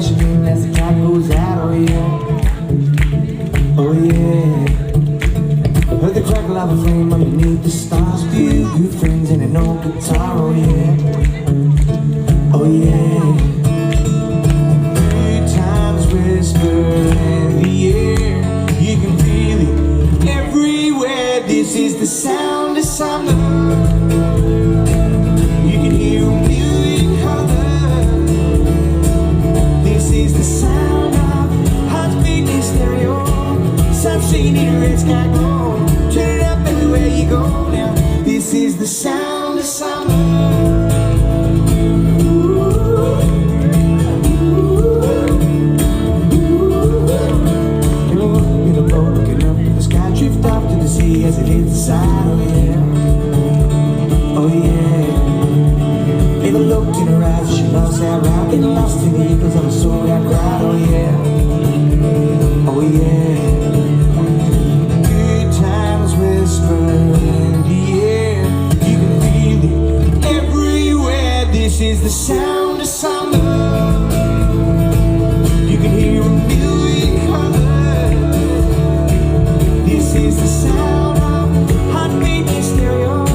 crashing in as the cat goes out, oh yeah. Oh yeah. Heard the crackle of a flame underneath the stars. Few good friends and an old guitar, oh yeah. Oh yeah. Good times whisper in the air. You can feel it everywhere. This is the sound of summer. You can hear a million colors. This is the sound of hearts beating in stereo. Sun singing in a red sky glow. Turn it up everywhere you go now. This is the sound of summer. Drift off to the sea as it hits the side, oh yeah. Oh yeah. Never looked in her eyes, she loves that ride. Getting lost in the echoes of a soul out crowd, oh yeah. Oh yeah. Good times whisper in the air. You can feel it everywhere. This is the sound of summer. You can hear a million colors. This is the sound of heartbeat in stereo.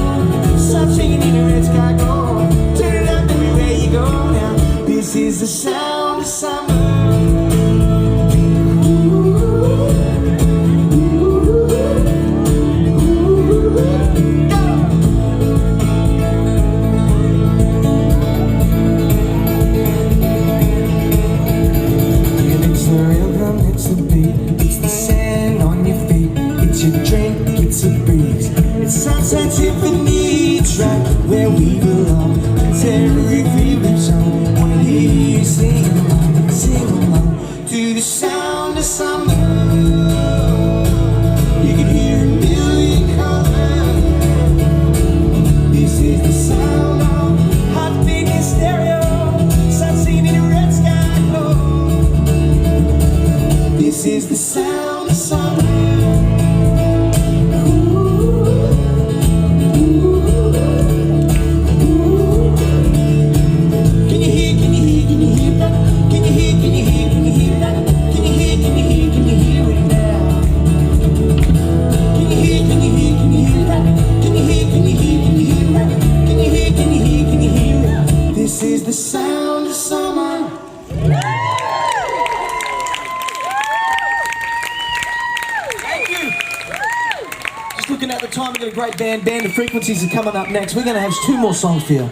Sun singing in a red sky glow. Turn it up everywhere you go now. This is the sound of summer. And it's the rhythm, it's the beat, it's the sand on your feet. It's a drink, it's a breeze. It's Sunset Symphony. It's right where we belong. It's every favorite song. Wanna hear you sing along to the sound of summer. You can hear a million colors. This is the sound of heartbeat in stereo. Sun singing in a red sky glow. This is the sound of summer. This is the sound of summer. Thank you. Just looking at the time, we've got a great band. Band of Frequencies are coming up next. We're going to have 2 more songs for you.